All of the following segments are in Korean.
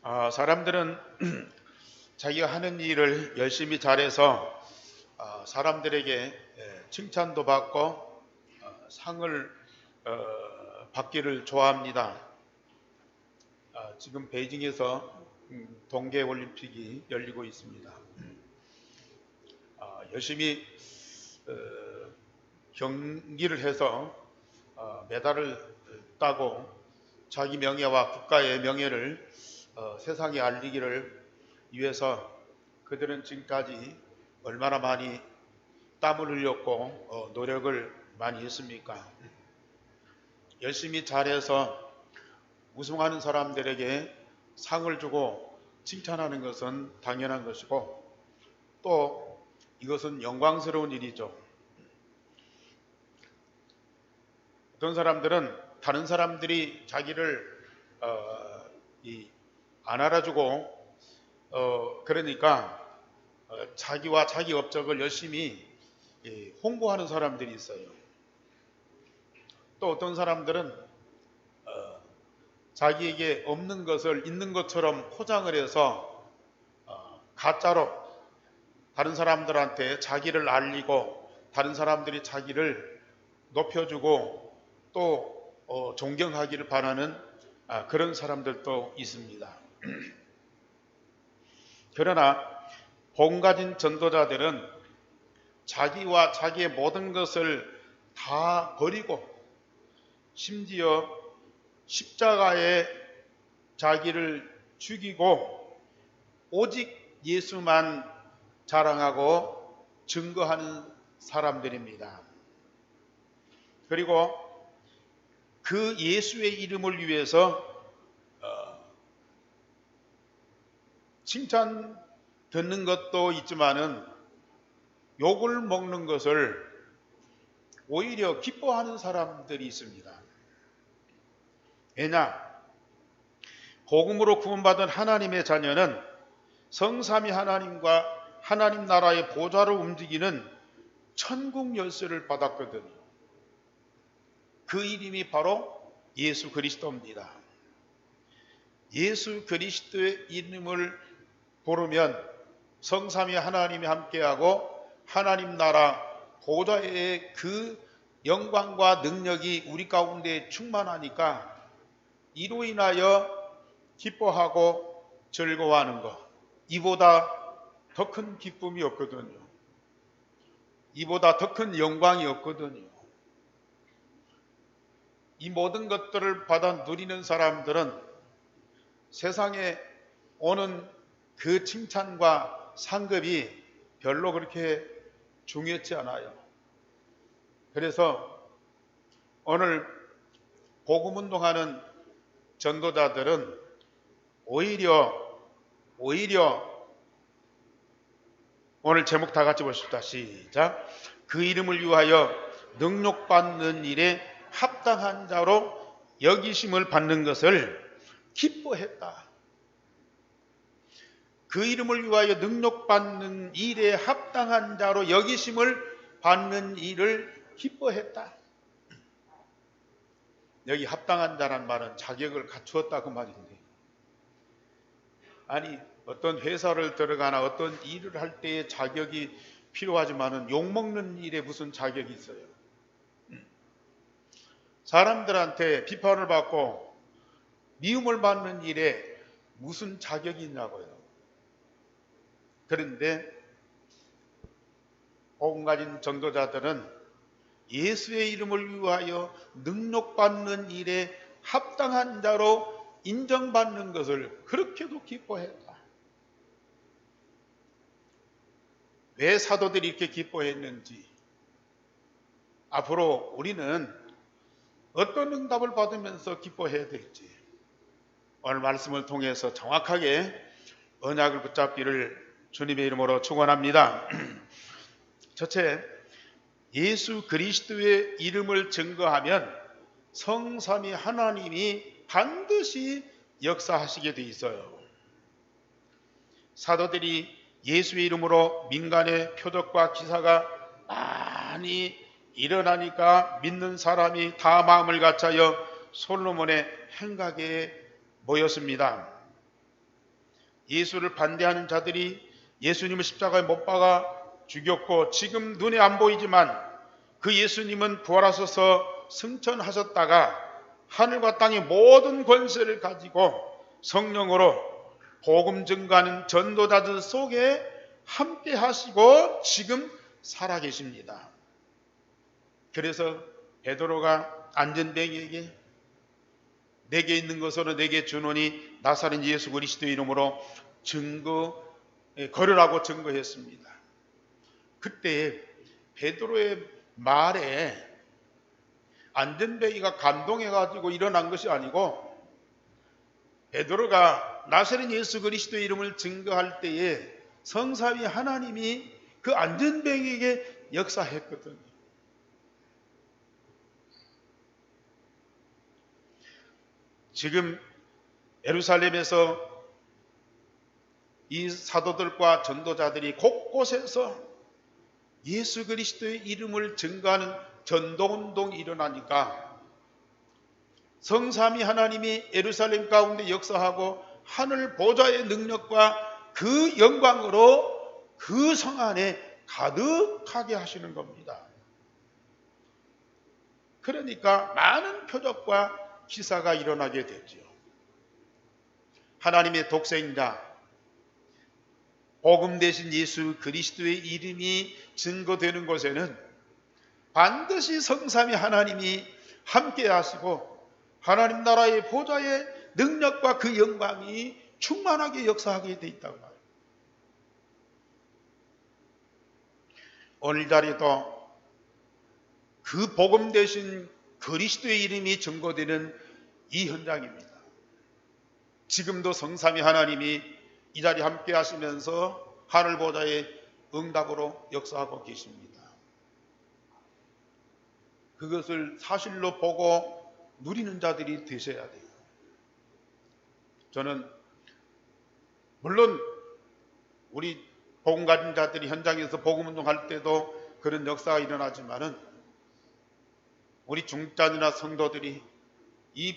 사람들은 자기가 하는 일을 열심히 잘해서 사람들에게 칭찬도 받고 상을 받기를 좋아합니다. 지금 베이징에서 동계올림픽이 열리고 있습니다. 열심히 경기를 해서 메달을 따고 자기 명예와 국가의 명예를 세상에 알리기를 위해서 그들은 지금까지 얼마나 많이 땀을 흘렸고 노력을 많이 했습니까? 열심히 잘해서 우승하는 사람들에게 상을 주고 칭찬하는 것은 당연한 것이고 또 이것은 영광스러운 일이죠. 어떤 사람들은 다른 사람들이 자기를 안 알아주고 그러니까 자기와 자기 업적을 열심히 홍보하는 사람들이 있어요. 또 어떤 사람들은 자기에게 없는 것을 있는 것처럼 포장을 해서 가짜로 다른 사람들한테 자기를 알리고 다른 사람들이 자기를 높여주고 또 존경하기를 바라는 그런 사람들도 있습니다. 그러나 복 가진 전도자들은 자기와 자기의 모든 것을 다 버리고 심지어 십자가에 자기를 죽이고 오직 예수만 자랑하고 증거하는 사람들입니다. 그리고 그 예수의 이름을 위해서 칭찬 듣는 것도 있지만은 욕을 먹는 것을 오히려 기뻐하는 사람들이 있습니다. 왜냐? 복음으로 구원받은 하나님의 자녀는 성삼위 하나님과 하나님 나라의 보좌로 움직이는 천국 열쇠를 받았거든요. 그 이름이 바로 예수 그리스도입니다. 예수 그리스도의 이름을 부르면 성삼위 하나님이 함께하고 하나님 나라 보좌의 그 영광과 능력이 우리 가운데 충만하니까 이로 인하여 기뻐하고 즐거워하는 것, 이보다 더 큰 기쁨이 없거든요. 이보다 더 큰 영광이 없거든요. 이 모든 것들을 받아 누리는 사람들은 세상에 오는 그 칭찬과 상급이 별로 그렇게 중요치 않아요. 그래서 오늘 복음운동하는 전도자들은 오히려 오늘 제목 다 같이 보십시다. 시작. 그 이름을 위하여 능력받는 일에 합당한 자로 여기심을 받는 것을 기뻐했다. 그 이름을 위하여 능력받는 일에 합당한 자로 여기심을 받는 일을 기뻐했다. 여기 합당한 자란 말은 자격을 갖추었다고 말인데, 아니 어떤 회사를 들어가나 어떤 일을 할 때의 자격이 필요하지만은 욕먹는 일에 무슨 자격이 있어요? 사람들한테 비판을 받고 미움을 받는 일에 무슨 자격이 있냐고요. 그런데 복음 가진 전도자들은 예수의 이름을 위하여 능력받는 일에 합당한 자로 인정받는 것을 그렇게도 기뻐했다. 왜 사도들이 이렇게 기뻐했는지, 앞으로 우리는 어떤 응답을 받으면서 기뻐해야 될지 오늘 말씀을 통해서 정확하게 언약을 붙잡기를 주님의 이름으로 축원합니다. 첫째, 예수 그리스도의 이름을 증거하면 성삼위 하나님이 반드시 역사하시게 돼 있어요. 사도들이 예수의 이름으로 민간의 표적과 기사가 많이 일어나니까 믿는 사람이 다 마음을 같이하여 솔로몬의 행각에 모였습니다. 예수를 반대하는 자들이 예수님을 십자가에 못 박아 죽였고 지금 눈에 안 보이지만 그 예수님은 부활하셔서 승천하셨다가 하늘과 땅의 모든 권세를 가지고 성령으로 복음 증거하는 전도자들 속에 함께 하시고 지금 살아계십니다. 그래서 베드로가 안전뱅이에게 내게 있는 것으로 내게 주노니 나사렛 예수 그리스도의 이름으로 걸으라고 증거했습니다. 그때 베드로의 말에 안전뱅이가 감동해가지고 일어난 것이 아니고 베드로가 나사렛 예수 그리스도의 이름을 증거할 때에 성삼위 하나님이 그 안전뱅이에게 역사했거든요. 지금 예루살렘에서 이 사도들과 전도자들이 곳곳에서 예수 그리스도의 이름을 증거하는 전도운동이 일어나니까 성삼위 하나님이 예루살렘 가운데 역사하고 하늘 보좌의 능력과 그 영광으로 그 성 안에 가득하게 하시는 겁니다. 그러니까 많은 표적과 기사가 일어나게 되죠. 하나님의 독생자 복음 대신 예수 그리스도의 이름이 증거되는 곳에는 반드시 성삼위 하나님이 함께 하시고 하나님 나라의 보좌의 능력과 그 영광이 충만하게 역사하게 돼 있다고 말해요. 오늘 자리도 그 복음 대신 그리스도의 이름이 증거되는 이 현장입니다. 지금도 성삼위 하나님이 이 자리에 함께 하시면서 하늘 보좌의 응답으로 역사하고 계십니다. 그것을 사실로 보고 누리는 자들이 되셔야 돼요. 저는 물론 우리 복음 가진 자들이 현장에서 복음 운동할 때도 그런 역사가 일어나지만은 우리 중자들이나 성도들이 이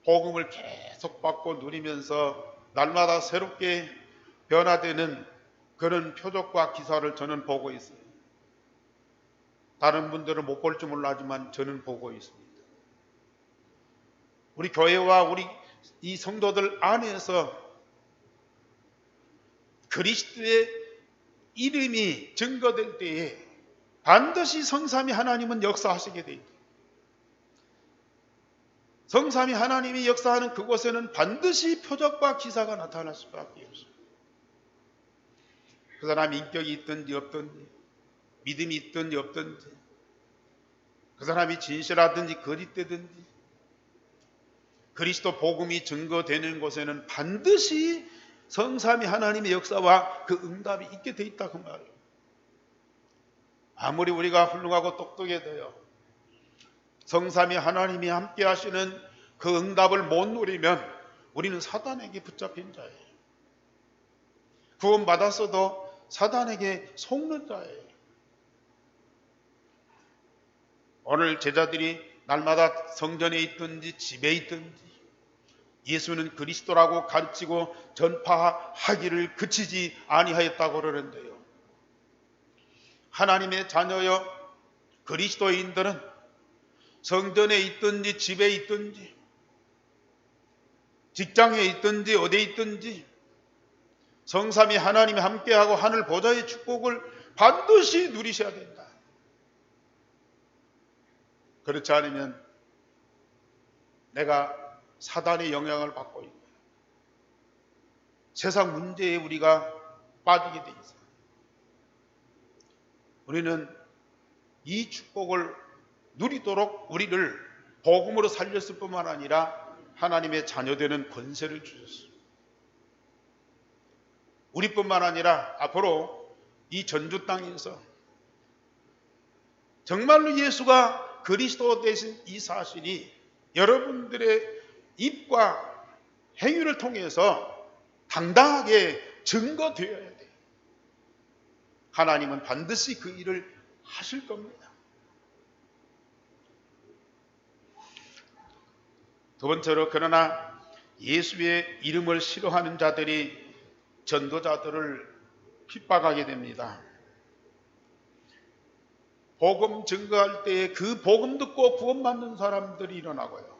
복음을 계속 받고 누리면서 날마다 새롭게 변화되는 그런 표적과 기사를 저는 보고 있어요. 다른 분들은 못 볼 줄 몰라지만 저는 보고 있습니다. 우리 교회와 우리 이 성도들 안에서 그리스도의 이름이 증거될 때에 반드시 성삼위 하나님은 역사하시게 돼 있다. 성삼위 하나님이 역사하는 그곳에는 반드시 표적과 기사가 나타날 수밖에 없습니다. 그 사람이 인격이 있든지 없든지 믿음이 있든지 없든지 그 사람이 진실하든지 거짓되든지 그리스도 복음이 증거되는 곳에는 반드시 성삼위 하나님의 역사와 그 응답이 있게 돼 있다 그 말이에요. 아무리 우리가 훌륭하고 똑똑해도요 성삼위 하나님이 함께 하시는 그 응답을 못 누리면 우리는 사단에게 붙잡힌 자예요. 구원받았어도 사단에게 속는 자예요. 오늘 제자들이 날마다 성전에 있든지 집에 있든지 예수는 그리스도라고 가르치고 전파하기를 그치지 아니하였다고 그러는데요. 하나님의 자녀여 그리스도인들은 성전에 있든지 집에 있든지 직장에 있든지 어디에 있든지 성삼위 하나님이 함께하고 하늘 보좌의 축복을 반드시 누리셔야 된다. 그렇지 않으면 내가 사단의 영향을 받고 있고 세상 문제에 우리가 빠지게 돼 있어요. 우리는 이 축복을 누리도록 우리를 복음으로 살렸을 뿐만 아니라 하나님의 자녀되는 권세를 주셨습니다. 우리뿐만 아니라 앞으로 이 전주 땅에서 정말로 예수가 그리스도 되신 이 사실이 여러분들의 입과 행위를 통해서 당당하게 증거되어야 돼요. 하나님은 반드시 그 일을 하실 겁니다. 두 번째로 그러나 예수의 이름을 싫어하는 자들이 전도자들을 핍박하게 됩니다. 복음 증거할 때에 그 복음 듣고 구원받는 사람들이 일어나고요.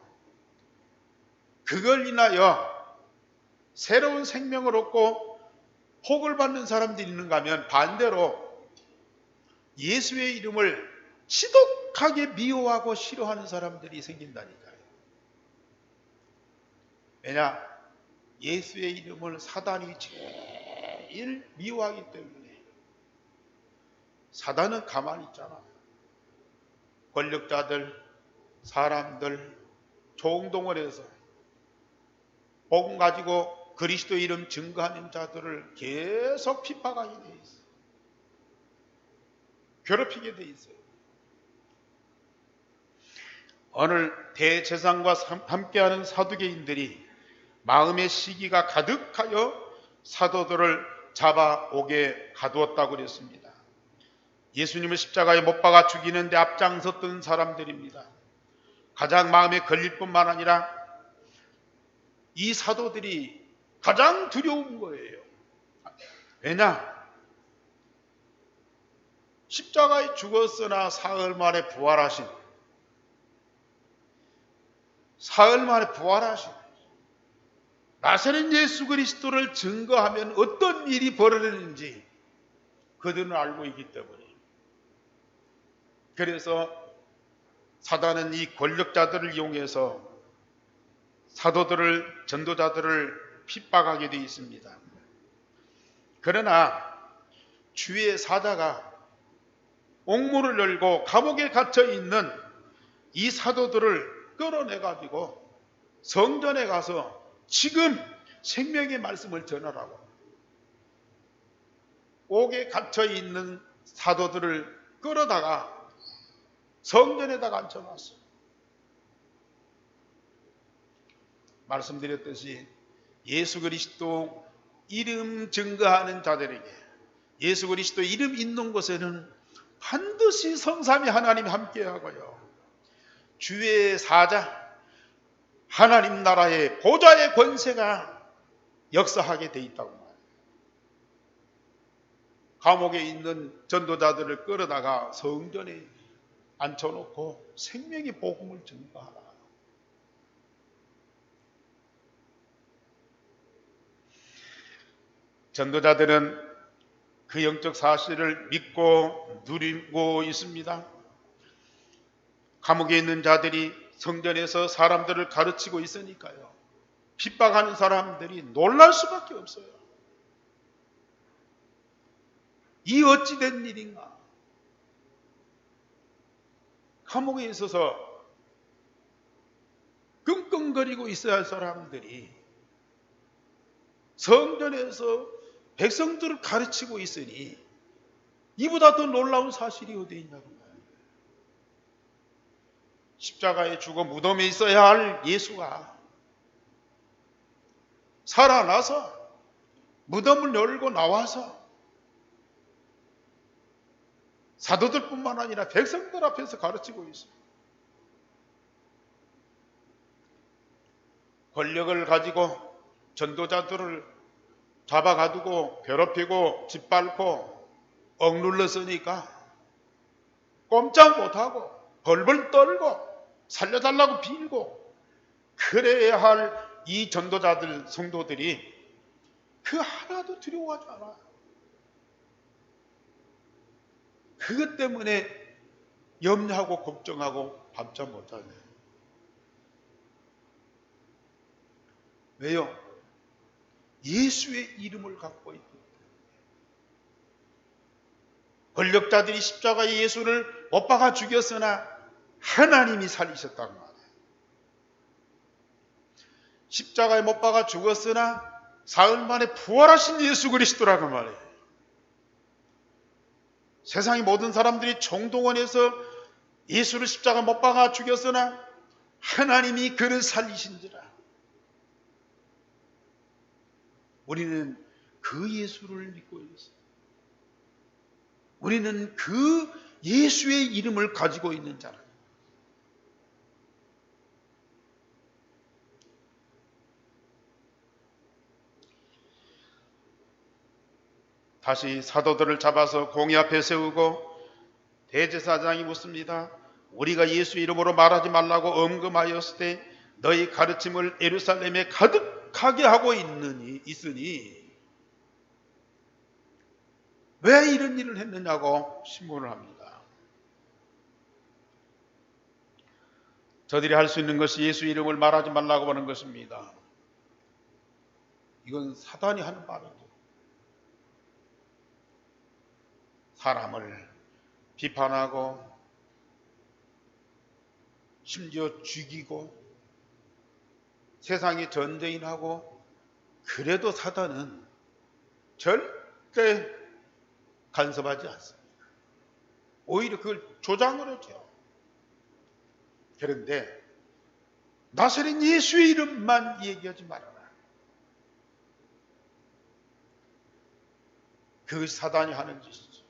그걸 인하여 새로운 생명을 얻고 복을 받는 사람들이 있는가 하면 반대로 예수의 이름을 지독하게 미워하고 싫어하는 사람들이 생긴다니까요. 왜냐? 예수의 이름을 사단이 제일 미워하기 때문에. 사단은 가만히 있잖아. 권력자들, 사람들, 총동원해서 복음 가지고 그리스도 이름 증거하는 자들을 계속 핍박하게 돼 있어요. 괴롭히게 돼 있어요. 오늘 대제사장과 함께하는 사두개인들이 마음의 시기가 가득하여 사도들을 잡아오게 가두었다고 그랬습니다. 예수님을 십자가에 못 박아 죽이는데 앞장섰던 사람들입니다. 가장 마음에 걸릴 뿐만 아니라 이 사도들이 가장 두려운 거예요. 왜냐? 십자가에 죽었으나 사흘 만에 부활하신 나사렛 예수 그리스도를 증거하면 어떤 일이 벌어지는지 그들은 알고 있기 때문에. 그래서 사단은 이 권력자들을 이용해서 사도들을, 전도자들을 핍박하게 되어 있습니다. 그러나 주의 사자가 옥문을 열고 감옥에 갇혀 있는 이 사도들을 끌어내가지고 성전에 가서 지금 생명의 말씀을 전하라고. 옥에 갇혀 있는 사도들을 끌어다가 성전에다가 앉혀놨어요. 말씀드렸듯이 예수 그리스도 이름 증거하는 자들에게, 예수 그리스도 이름 있는 곳에는 반드시 성삼위 하나님이 함께하고요, 주의 사자 하나님 나라의 보좌의 권세가 역사하게 돼 있다고 말해요. 감옥에 있는 전도자들을 끌어다가 성전에 앉혀놓고 생명의 복음을 증거하라. 전도자들은 그 영적 사실을 믿고 누리고 있습니다. 감옥에 있는 자들이 성전에서 사람들을 가르치고 있으니까요, 핍박하는 사람들이 놀랄 수밖에 없어요. 이 어찌된 일인가? 감옥에 있어서 끙끙거리고 있어야 할 사람들이 성전에서 백성들을 가르치고 있으니 이보다 더 놀라운 사실이 어디 있냐고 말이에요. 십자가에 죽어 무덤에 있어야 할 예수가 살아나서 무덤을 열고 나와서 사도들뿐만 아니라 백성들 앞에서 가르치고 있어요. 권력을 가지고 전도자들을 잡아가두고 괴롭히고 짓밟고 억눌렀으니까 꼼짝 못하고 벌벌 떨고 살려달라고 빌고 그래야 할 이 전도자들, 성도들이 그 하나도 두려워하지 않아요. 그것 때문에 염려하고 걱정하고 밤잠 못하네. 왜요? 예수의 이름을 갖고 있기 때문에. 권력자들이 십자가에 예수를 못 박아 죽였으나 하나님이 살리셨다고 말해요. 십자가에 못 박아 죽었으나 사흘 만에 부활하신 예수 그리스도라고 말해요. 세상의 모든 사람들이 총동원해서 예수를 십자가 못 박아 죽였으나 하나님이 그를 살리신지라. 우리는 그 예수를 믿고 있어요. 우리는 그 예수의 이름을 가지고 있는 자라. 다시 사도들을 잡아서 공의 앞에 세우고 대제사장이 묻습니다. 우리가 예수 이름으로 말하지 말라고 엄금하였을 때 너희 가르침을 예루살렘에 가득하게 하고 있으니 왜 이런 일을 했느냐고 신문을 합니다. 저들이 할 수 있는 것이 예수 이름을 말하지 말라고 하는 것입니다. 이건 사단이 하는 말이죠. 사람을 비판하고 심지어 죽이고 세상에 전쟁이나고, 그래도 사단은 절대 간섭하지 않습니다. 오히려 그걸 조장을 하죠. 그런데 나사렛 예수의 이름만 얘기하지 말아라. 그것이 사단이 하는 짓이죠.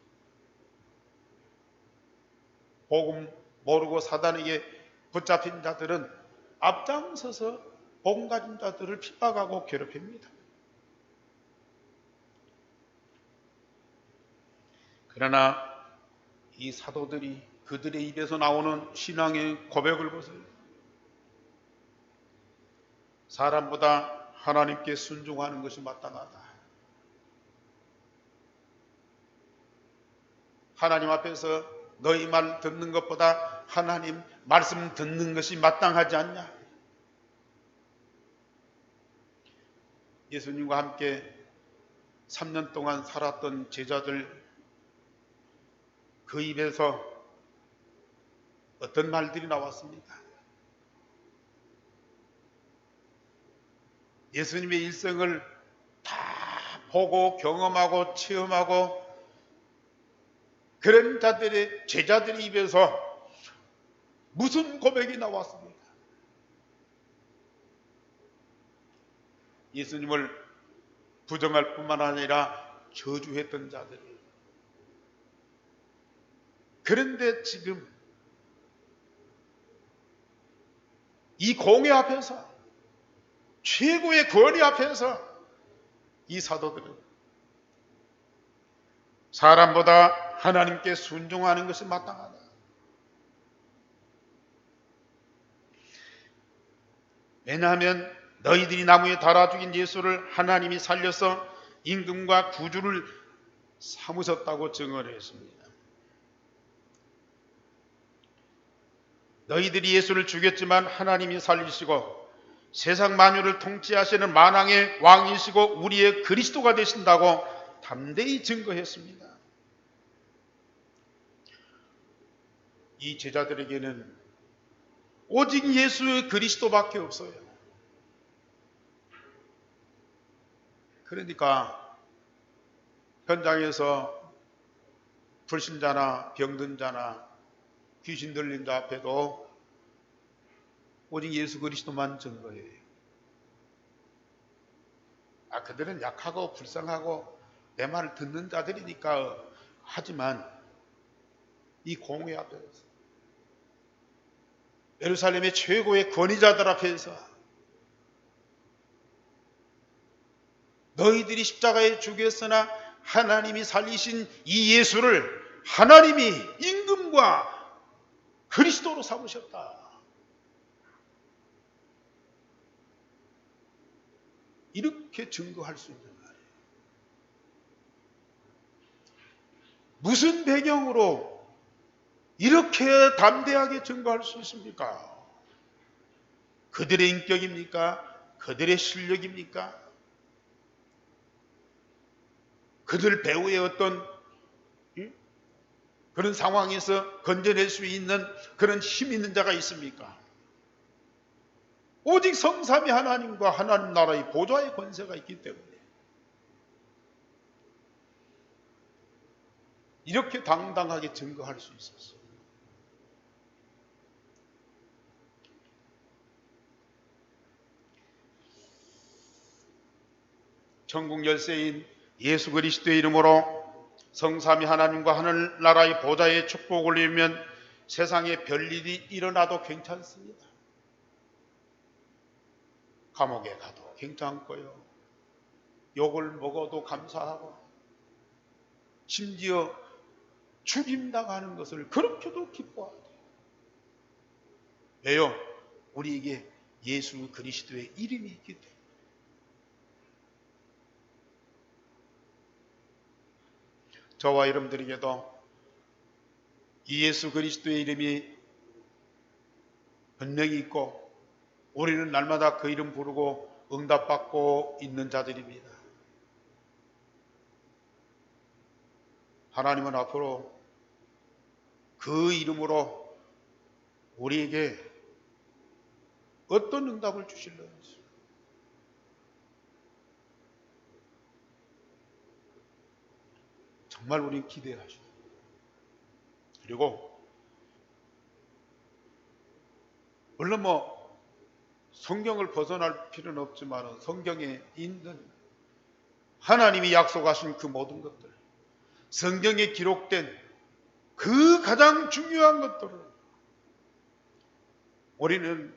복음 모르고 사단에게 붙잡힌 자들은 앞장서서 복음 가진 자들을 핍박하고 괴롭힙니다. 그러나 이 사도들이 그들의 입에서 나오는 신앙의 고백을 보세요. 사람보다 하나님께 순종하는 것이 마땅하다. 하나님 앞에서 너희 말 듣는 것보다 하나님 말씀 듣는 것이 마땅하지 않냐? 예수님과 함께 3년 동안 살았던 제자들, 그 입에서 어떤 말들이 나왔습니까? 예수님의 일생을 다 보고 경험하고 체험하고 그런 자들의 제자들의 입에서 무슨 고백이 나왔습니까? 예수님을 부정할 뿐만 아니라 저주했던 자들이. 그런데 지금 이 공회 앞에서, 최고의 권위 앞에서 이 사도들은 사람보다 하나님께 순종하는 것이 마땅하다. 왜냐하면 너희들이 나무에 달아 죽인 예수를 하나님이 살려서 임금과 구주를 삼으셨다고 증언을 했습니다. 너희들이 예수를 죽였지만 하나님이 살리시고 세상 만유를 통치하시는 만왕의 왕이시고 우리의 그리스도가 되신다고 담대히 증거했습니다. 이 제자들에게는 오직 예수의 그리스도밖에 없어요. 그러니까 현장에서 불신자나 병든 자나 귀신 들린 자 앞에도 오직 예수 그리스도만 증거해요. 그들은 약하고 불쌍하고 내 말을 듣는 자들이니까 하지만 이 공회 앞에서, 예루살렘의 최고의 권위자들 앞에서 너희들이 십자가에 죽였으나 하나님이 살리신 이 예수를 하나님이 임금과 그리스도로 삼으셨다. 이렇게 증거할 수 있는 말이에요. 무슨 배경으로 이렇게 담대하게 증거할 수 있습니까? 그들의 인격입니까? 그들의 실력입니까? 그들 배후의 어떤 그런 상황에서 건져낼 수 있는 그런 힘 있는 자가 있습니까? 오직 성삼위 하나님과 하나님 나라의 보좌의 권세가 있기 때문에 이렇게 당당하게 증거할 수 있었어요. 천국 열쇠인 예수 그리스도의 이름으로 성삼위 하나님과 하늘나라의 보좌의 축복을 누리면 세상에 별일이 일어나도 괜찮습니다. 감옥에 가도 괜찮고요. 욕을 먹어도 감사하고 심지어 죽임당하는 것을 그렇게도 기뻐하대. 왜요? 우리에게 예수 그리스도의 이름이 있기 때문에. 저와 여러분들에게도 이 예수 그리스도의 이름이 분명히 있고 우리는 날마다 그 이름 부르고 응답받고 있는 자들입니다. 하나님은 앞으로 그 이름으로 우리에게 어떤 응답을 주실는지 정말 우리는 기대하죠. 그리고 물론 성경을 벗어날 필요는 없지만 성경에 있는 하나님이 약속하신 그 모든 것들, 성경에 기록된 그 가장 중요한 것들을 우리는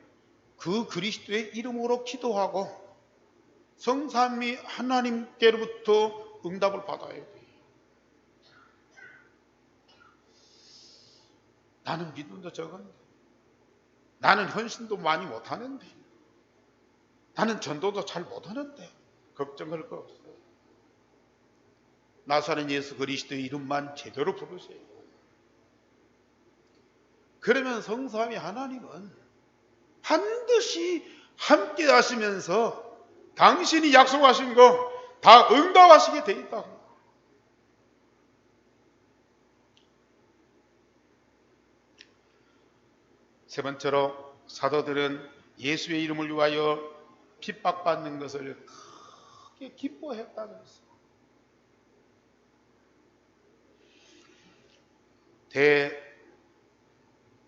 그 그리스도의 이름으로 기도하고 성삼위 하나님께로부터 응답을 받아야 돼요. 나는 믿음도 적은데, 나는 헌신도 많이 못하는데, 나는 전도도 잘 못하는데 걱정할 거 없어요. 나사렛 예수 그리스도의 이름만 제대로 부르세요. 그러면 성삼위 하나님은 반드시 함께 하시면서 당신이 약속하신 거 다 응답하시게 돼 있다. 세 번째로 사도들은 예수의 이름을 위하여 핍박받는 것을 크게 기뻐했다고 했어요.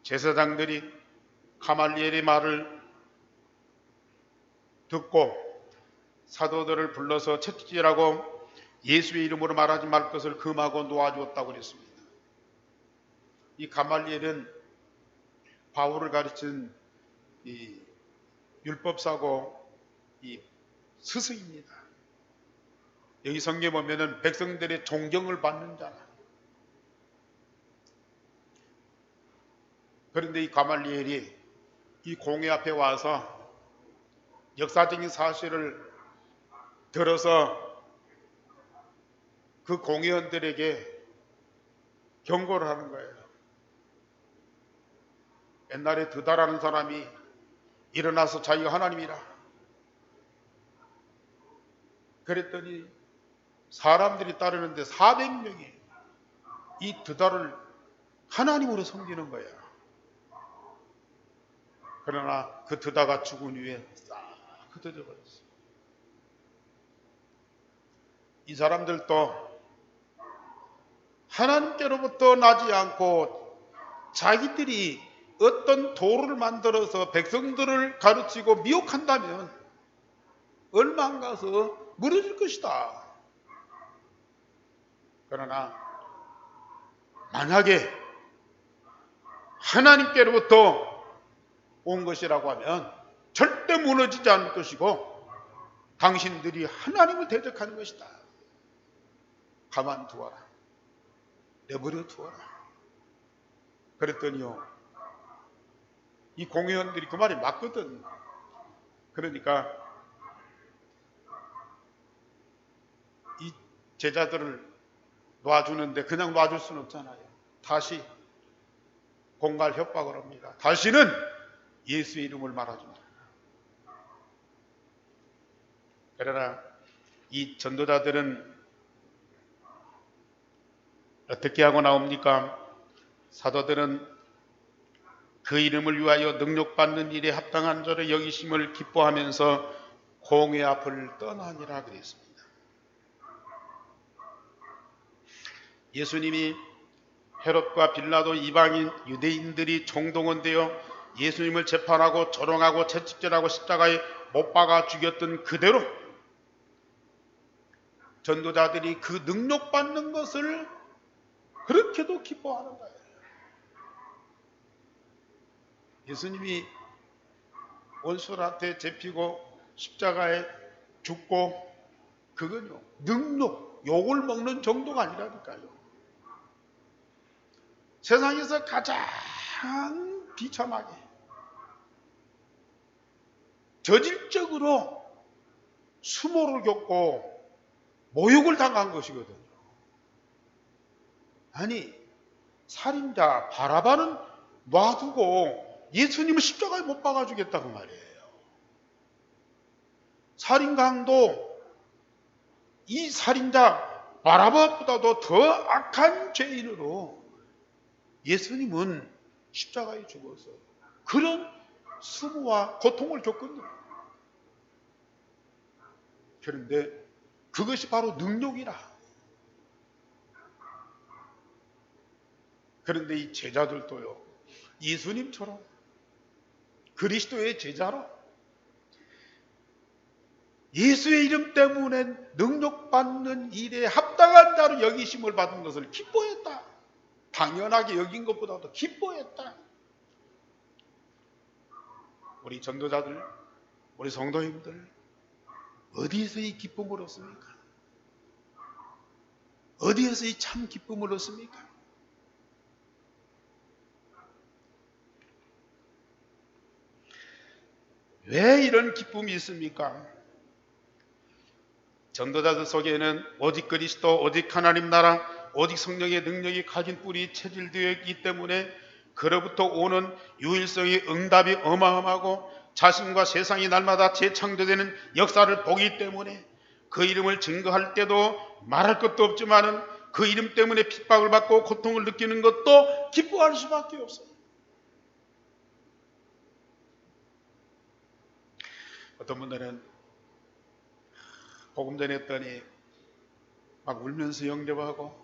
대제사장들이 가말리엘의 말을 듣고 사도들을 불러서 채찍질하고 예수의 이름으로 말하지 말 것을 금하고 놓아주었다고 그랬습니다. 이 가말리엘은 바울을 가르친 이 율법사고 이 스승입니다. 여기 성경에 보면은 백성들의 존경을 받는 자라. 그런데 이 가말리엘이 이 공회 앞에 와서 역사적인 사실을 들어서 그 공회원들에게 경고를 하는 거예요. 옛날에 드다라는 사람이 일어나서 자기가 하나님이라 그랬더니 사람들이 따르는데 400명이 이 드다를 하나님으로 섬기는 거예요. 그러나 그 드다가 죽은 후에 싹 흩어져 버렸어요. 이 사람들도 하나님께로부터 나지 않고 자기들이 어떤 도를 만들어서 백성들을 가르치고 미혹한다면 얼마 안 가서 무너질 것이다. 그러나 만약에 하나님께로부터 온 것이라고 하면 절대 무너지지 않을 것이고 당신들이 하나님을 대적하는 것이다. 가만두어라. 내버려 두어라. 그랬더니요, 이 공회원들이 그 말이 맞거든. 그러니까 이 제자들을 놔주는데 그냥 놔줄 수는 없잖아요. 다시 공갈 협박을 합니다. 다시는 예수의 이름을 말하지 마라. 그러나 이 전도자들은 어떻게 하고 나옵니까? 사도들은 그 이름을 위하여 능력받는 일에 합당한 자를 여기심을 기뻐하면서 공회 앞을 떠나니라 그랬습니다. 예수님이 헤롯과 빌라도 이방인 유대인들이 총동원되어 예수님을 재판하고 조롱하고 채찍질하고 십자가에 못 박아 죽였던 그대로 전도자들이 그 능력받는 것을 그렇게도 기뻐하는 거예요. 예수님이 원수한테 잡히고 십자가에 죽고 그건요, 능력, 욕을 먹는 정도가 아니라니까요. 세상에서 가장 비참하게 저질적으로 수모를 겪고 모욕을 당한 것이거든요. 아니, 살인자 바라바는 놔두고 예수님을 십자가에 못 박아 주겠다고 말이에요. 살인강도 이 살인자 바라바보다도 더 악한 죄인으로 예수님은 십자가에 죽어서 그런 수모와 고통을 겪었는데, 그런데 그것이 바로 능력이라. 그런데 이 제자들도요, 예수님처럼 그리스도의 제자로 예수의 이름 때문에 능력받는 일에 합당한 자로 여기심을 받은 것을 기뻐했다. 당연하게 여긴 것보다도 기뻐했다. 우리 전도자들, 우리 성도님들, 어디에서 이 기쁨을 얻습니까? 어디에서 이 참 기쁨을 얻습니까? 왜 이런 기쁨이 있습니까? 전도자들 속에는 오직 그리스도, 오직 하나님 나라, 오직 성령의 능력이 가진 뿔이 체질되어 있기 때문에 그로부터 오는 유일성의 응답이 어마어마하고 자신과 세상이 날마다 재창조되는 역사를 보기 때문에 그 이름을 증거할 때도 말할 것도 없지만은 그 이름 때문에 핍박을 받고 고통을 느끼는 것도 기뻐할 수밖에 없어요. 어떤 분들은 복음 전했더니 막 울면서 영접하고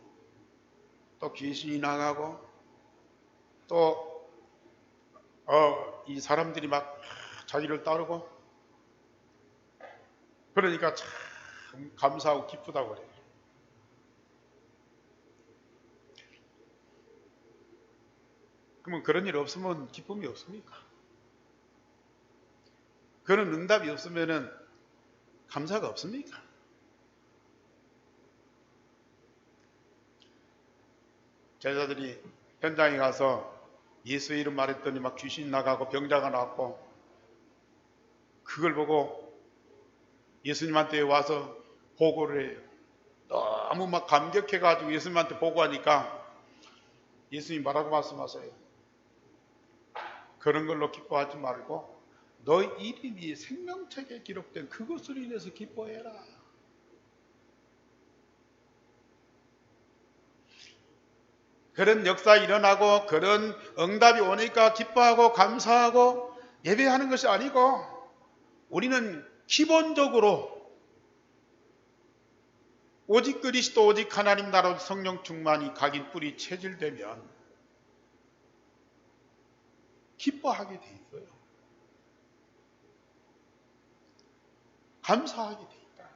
또 귀신이 나가고 또 이 사람들이 막 자기를 따르고 그러니까 참 감사하고 기쁘다고 그래요. 그러면 그런 일 없으면 기쁨이 없습니까? 그런 응답이 없으면 감사가 없습니까? 제자들이 현장에 가서 예수 이름 말했더니 막 귀신 나가고 병자가 나왔고, 그걸 보고 예수님한테 와서 보고를 해요. 너무 막 감격해가지고 예수님한테 보고하니까 예수님이 뭐라고 말씀하세요? 그런 걸로 기뻐하지 말고 너 이름이 생명책에 기록된 그것으로 인해서 기뻐해라. 그런 역사 일어나고 그런 응답이 오니까 기뻐하고 감사하고 예배하는 것이 아니고, 우리는 기본적으로 오직 그리스도, 오직 하나님 나라, 성령 충만이 각인 뿔이 체질되면 기뻐하게 돼 있어요. 감사하게 돼 있다.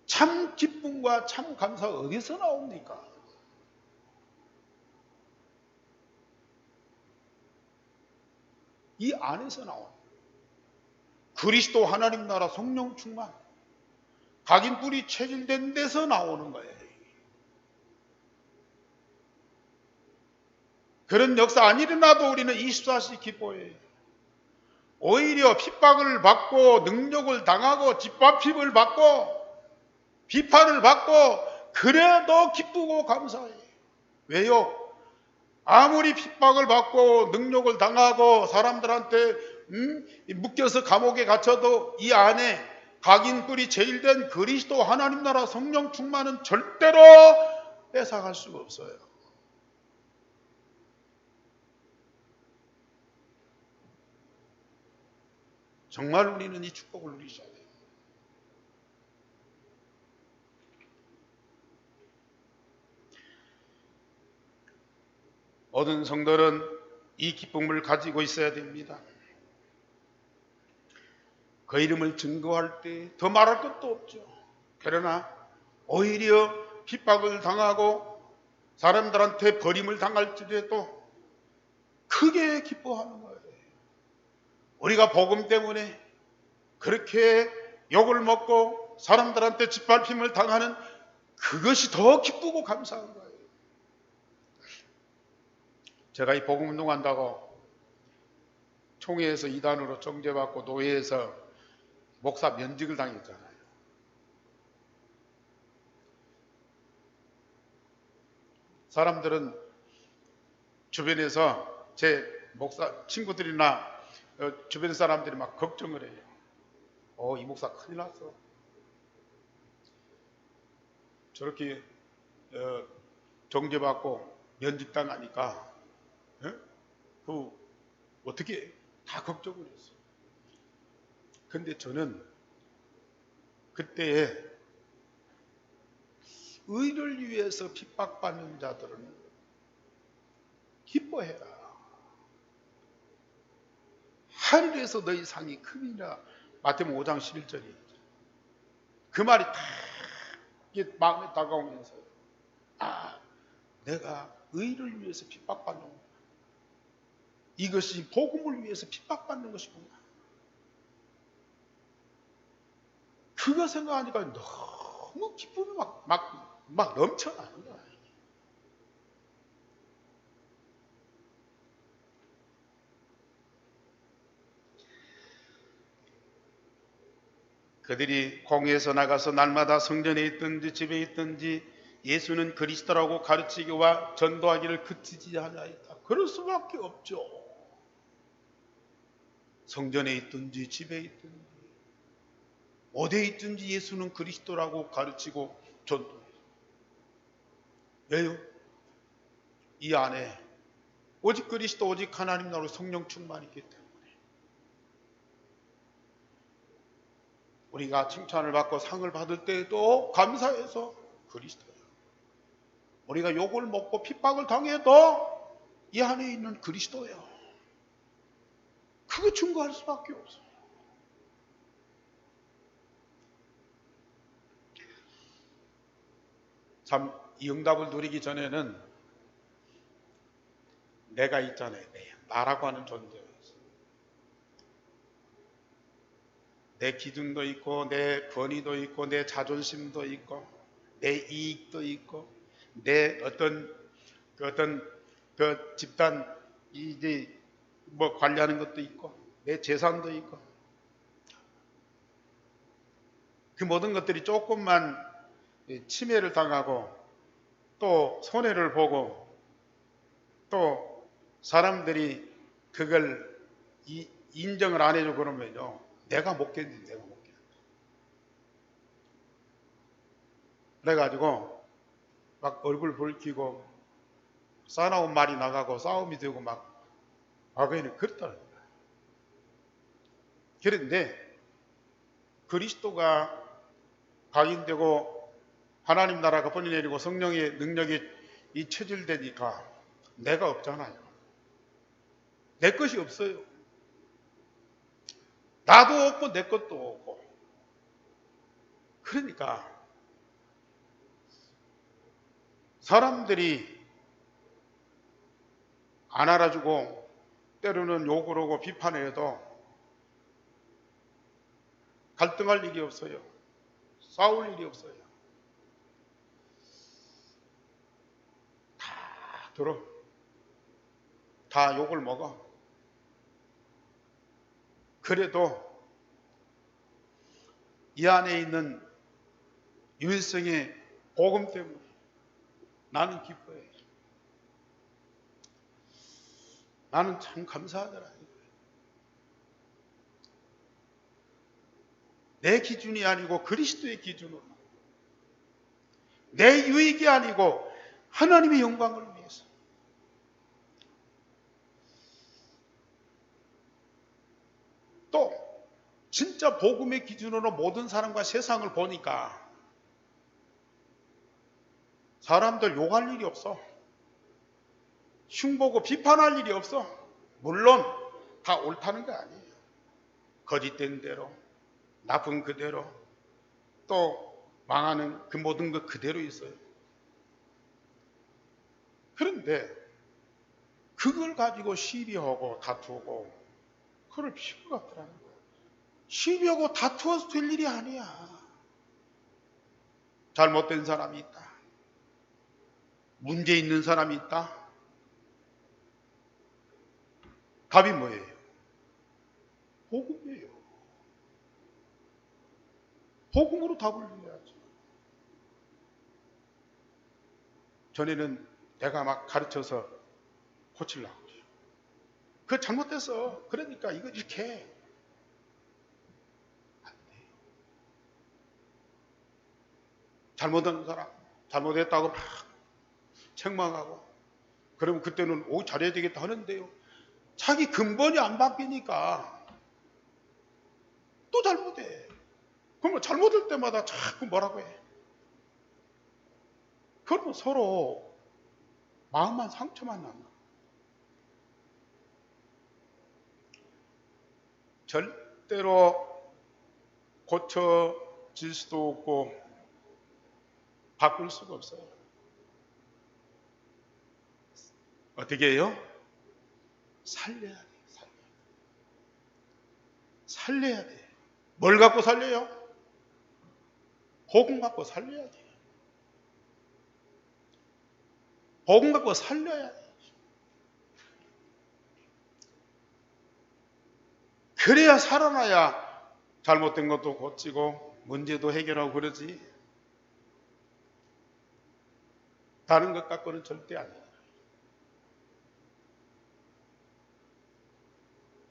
참 기쁨과 참 감사가 어디서 나옵니까? 이 안에서 나옵니다. 그리스도, 하나님 나라, 성령 충만, 각인 뿔이 체질된 데서 나오는 거예요. 그런 역사 안 일어나도 우리는 24시 기뻐해요. 오히려 핍박을 받고 능력을 당하고 짓밟힘을 받고 비판을 받고 그래도 기쁘고 감사해요. 왜요? 아무리 핍박을 받고 능력을 당하고 사람들한테 묶여서 감옥에 갇혀도 이 안에 각인 뿔이 제일된 그리스도, 하나님 나라, 성령 충만은 절대로 뺏어갈 수가 없어요. 정말 우리는 이 축복을 누리셔야 돼요. 모든 성도는 이 기쁨을 가지고 있어야 됩니다. 그 이름을 증거할 때 더 말할 것도 없죠. 그러나 오히려 핍박을 당하고 사람들한테 버림을 당할지라도 크게 기뻐하는 거예요. 우리가 복음 때문에 그렇게 욕을 먹고 사람들한테 짓밟힘을 당하는 그것이 더 기쁘고 감사한 거예요. 제가 이 복음 운동한다고 총회에서 이단으로 정죄받고 노예에서 목사 면직을 당했잖아요. 사람들은 주변에서 제 목사 친구들이나 주변 사람들이 막 걱정을 해요. 이 목사 큰일 났어. 저렇게 정죄받고 면직당하니까 어떻게 다 걱정을 했어요. 근데 저는 그때에 의를 위해서 핍박받는 자들은 기뻐해라. 하늘에서 너희 상이 큼이라. 마태복음 5장 11절이에요. 그 말이 다 마음에 다가오면서 내가 의를 위해서 핍박받는구나. 이것이 복음을 위해서 핍박받는 것이구나. 그거 생각하니까 너무 기쁨이 막 넘쳐나는 거야. 그들이 공회에서 나가서 날마다 성전에 있든지 집에 있든지 예수는 그리스도라고 가르치기와 전도하기를 그치지 않아있다. 그럴 수밖에 없죠. 성전에 있든지 집에 있든지 어디에 있든지 예수는 그리스도라고 가르치고 전도해요. 왜요? 이 안에 오직 그리스도, 오직 하나님 나라로 성령 충만이 있기 때문에 우리가 칭찬을 받고 상을 받을 때에도 감사해서 그리스도예요. 우리가 욕을 먹고 핍박을 당해도 이 안에 있는 그리스도예요. 그거 증거할 수밖에 없어요. 참 이 응답을 누리기 전에는 내가 있잖아요. 나라고 하는 존재예요. 내 기준도 있고 내 권위도 있고 내 자존심도 있고 내 이익도 있고 내 어떤 그 집단 이제 뭐 관리하는 것도 있고 내 재산도 있고 그 모든 것들이 조금만 침해를 당하고 또 손해를 보고 또 사람들이 그걸 인정을 안 해주고 그러면요 내가 못 견딘. 그래가지고 막 얼굴 붉히고 싸나운 말이 나가고 싸움이 되고 막 과거에는 그랬다는 거예요. 그런데 그리스도가 각인되고 하나님 나라가 번이 내리고 성령의 능력이 이 체질되니까 내가 없잖아요. 내 것이 없어요. 나도 없고 내 것도 없고. 그러니까 사람들이 안 알아주고 때로는 욕을 하고 비판을 해도 갈등할 일이 없어요. 싸울 일이 없어요. 다 들어. 다 욕을 먹어. 그래도 이 안에 있는 유일성의 복음 때문에 나는 기뻐해. 나는 참 감사하더라. 내 기준이 아니고 그리스도의 기준으로 내 유익이 아니고 하나님의 영광을 위해서 또 진짜 복음의 기준으로 모든 사람과 세상을 보니까 사람들 욕할 일이 없어. 흉보고 비판할 일이 없어. 물론 다 옳다는 거 아니에요. 거짓된 대로, 나쁜 그대로, 또 망하는 그 모든 것 그대로 있어요. 그런데 그걸 가지고 시비하고 다투고 그럴 필요가 없더라는 거예요. 시비하고 다투어서 될 일이 아니야. 잘못된 사람이 있다. 문제 있는 사람이 있다. 답이 뭐예요? 복음이에요. 복음으로 답을 내야죠. 전에는 내가 막 가르쳐서 고치려고 그래요. 그거 잘못됐어. 그러니까 이거 이렇게 해. 안 돼. 잘못한 사람, 잘못했다고 막 책망하고, 그러면 그때는 오 잘해야 되겠다 하는데요. 자기 근본이 안 바뀌니까 또 잘못해. 그러면 잘못할 때마다 자꾸 뭐라고 해. 그러면 서로 마음만 상처만 남아. 절대로 고쳐질 수도 없고 바꿀 수가 없어요. 어떻게 해요? 살려야 돼. 살려야 돼. 뭘 갖고 살려요? 복음 갖고 살려야 돼. 복음 갖고 살려야 돼. 그래야 살아나야 잘못된 것도 고치고 문제도 해결하고 그러지. 다른 것 갖고는 절대 아니에요.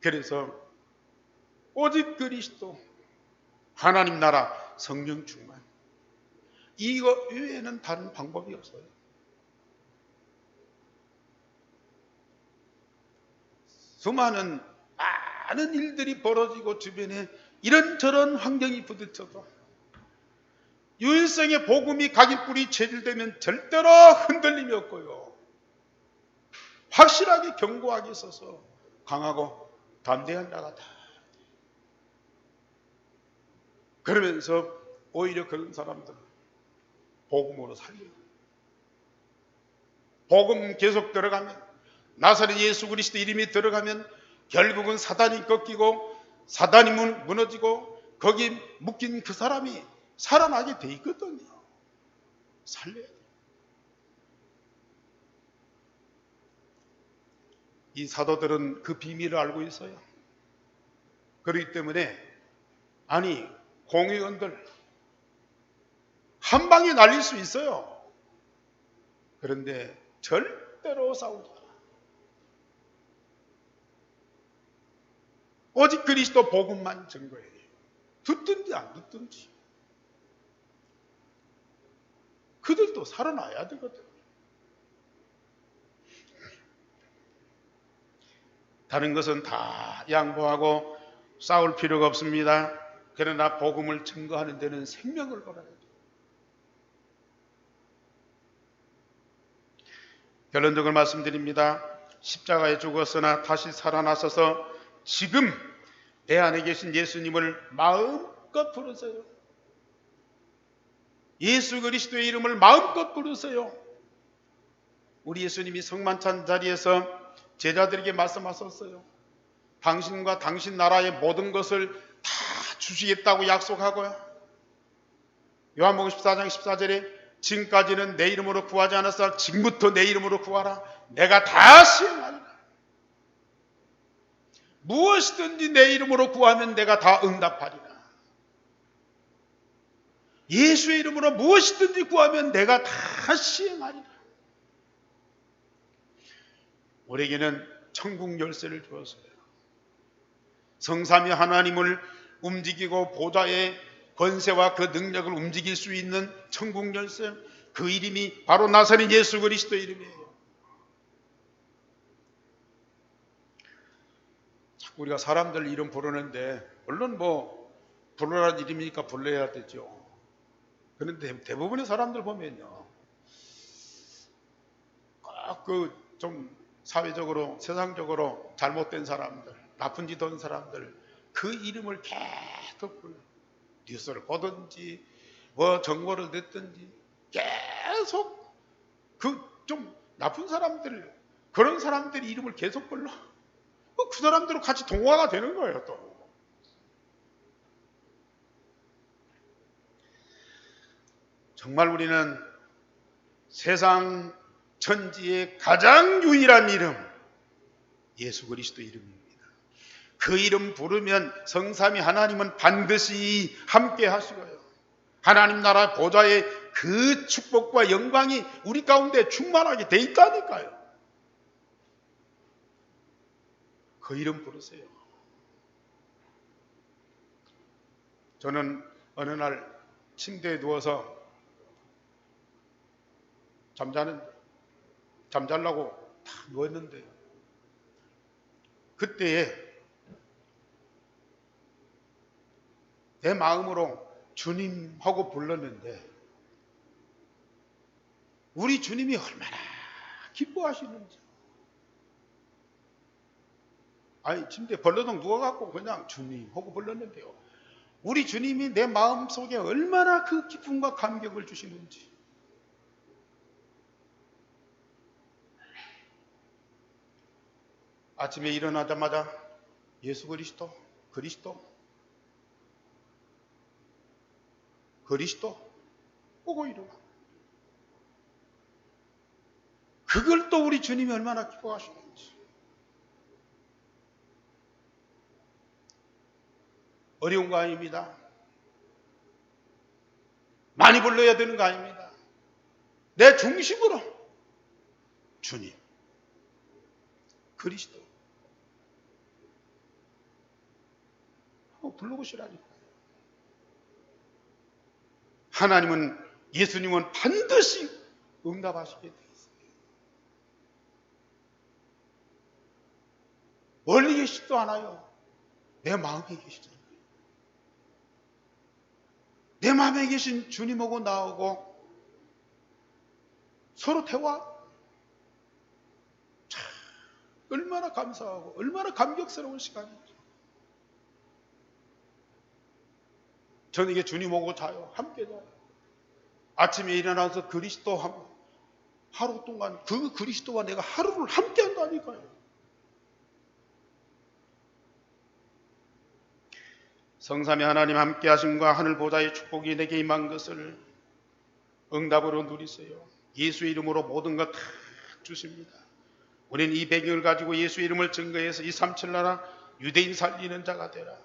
그래서 오직 그리스도, 하나님 나라, 성령 충만, 이거 외에는 다른 방법이 없어요. 수많은 많은 일들이 벌어지고 주변에 이런저런 환경이 부딪혀도 유일성의 복음이 각인 뿌리 체질되면 절대로 흔들림이 없고요. 확실하게 견고하게 서서 강하고 담대한 자가 다. 그러면서 오히려 그런 사람들은 복음으로 살려요. 복음 계속 들어가면, 나사렛 예수 그리스도 이름이 들어가면 결국은 사단이 꺾이고 사단이 무너지고 거기에 묶인 그 사람이 살아나게 돼 있거든요. 살려야 돼요. 이 사도들은 그 비밀을 알고 있어요. 그렇기 때문에 아니 공의원들 한 방에 날릴 수 있어요. 그런데 절대로 싸우지 않아. 오직 그리스도 복음만 증거해요. 듣든지 안 듣든지. 그들도 살아나야 되거든. 다른 것은 다 양보하고 싸울 필요가 없습니다. 그러나 복음을 증거하는 데는 생명을 걸어야 돼요. 결론적으로 말씀드립니다. 십자가에 죽었으나 다시 살아나셔서 지금 내 안에 계신 예수님을 마음껏 부르세요. 예수 그리스도의 이름을 마음껏 부르세요. 우리 예수님이 성만찬 자리에서 제자들에게 말씀하셨어요. 당신과 당신 나라의 모든 것을 다 주시겠다고 약속하고요. 요한복음 14장 14절에 지금까지는 내 이름으로 구하지 않았어. 지금부터 내 이름으로 구하라. 내가 다 시행하리라. 무엇이든지 내 이름으로 구하면 내가 다 응답하리라. 예수의 이름으로 무엇이든지 구하면 내가 다 시행하리라. 우리에게는 천국 열쇠를 주었어요. 성삼위 하나님을 움직이고 보좌의 권세와 그 능력을 움직일 수 있는 천국 열쇠, 그 이름이 바로 나사렛 예수 그리스도 이름이에요. 자꾸 우리가 사람들 이름 부르는데 물론 뭐 부르라는 이름이니까 불러야 되죠. 그런데 대부분의 사람들 보면요, 꼭 좀 사회적으로 세상적으로 잘못된 사람들, 나쁜 짓 한 사람들 그 이름을 계속 불러. 뉴스를 보든지 뭐 정보를 듣든지 계속 그 좀 나쁜 사람들, 그런 사람들의 이름을 계속 불러. 그 사람들은 같이 동화가 되는 거예요. 또 정말 우리는 세상 천지의 가장 유일한 이름, 예수 그리스도 이름입니다. 그 이름 부르면 성삼위 하나님은 반드시 함께 하시고요. 하나님 나라 보좌의 그 축복과 영광이 우리 가운데 충만하게 돼 있다니까요. 그 이름 부르세요. 저는 어느 날 침대에 누워서 잠자려고 딱 누웠는데 그때에 내 마음으로 주님 하고 불렀는데 우리 주님이 얼마나 기뻐하시는지. 아니 침대에 벌러덩 누워갖고 그냥 주님 하고 불렀는데요. 우리 주님이 내 마음속에 얼마나 그 기쁨과 감격을 주시는지. 아침에 일어나자마자 예수 그리스도 보고 일어나. 그걸 또 우리 주님이 얼마나 기뻐하시는지. 어려운 거 아닙니다. 많이 불러야 되는 거 아닙니다. 내 중심으로 주님, 그리스도 하고 불러보시라니까. 하나님은, 예수님은 반드시 응답하시게 되어 있어요. 멀리 계시지도 않아요. 내 마음에 계시잖아요. 내 마음에 계신 주님하고 나하고 서로 대화. 참 얼마나 감사하고 얼마나 감격스러운 시간이죠. 저는 이게 주님하고 자요. 함께 자요. 아침에 일어나서 그리스도 하루 동안 그 그리스도와 내가 하루를 함께 한다니까요. 성삼위 하나님 함께 하심과 하늘 보좌의 축복이 내게 임한 것을 응답으로 누리세요. 예수 이름으로 모든 것 다 주십니다. 우리는 이 배경을 가지고 예수 이름을 증거해서 237 나라 유대인 살리는 자가 되라.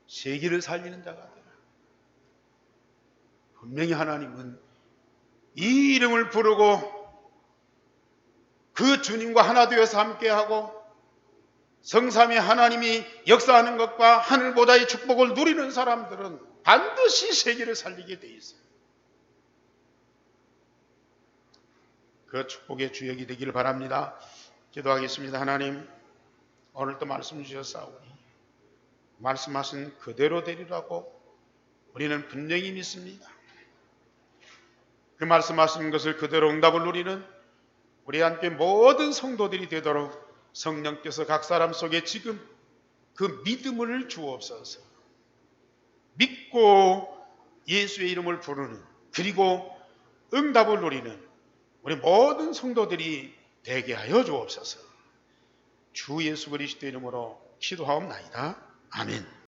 세계를 살리는 자가 되라. 분명히 하나님은 이 이름을 부르고 그 주님과 하나 되어서 함께하고 성삼위 하나님이 역사하는 것과 하늘보다의 축복을 누리는 사람들은 반드시 세계를 살리게 돼 있어요. 그 축복의 주역이 되기를 바랍니다. 기도하겠습니다. 하나님, 오늘도 말씀 주셨사오니 말씀하신 그대로 되리라고 우리는 분명히 믿습니다. 그 말씀하신 것을 그대로 응답을 누리는 우리 함께 모든 성도들이 되도록 성령께서 각 사람 속에 지금 그 믿음을 주옵소서. 믿고 예수의 이름을 부르는, 그리고 응답을 누리는 우리 모든 성도들이 되게 하여 주옵소서. 주 예수 그리스도 이름으로 기도하옵나이다. 아멘.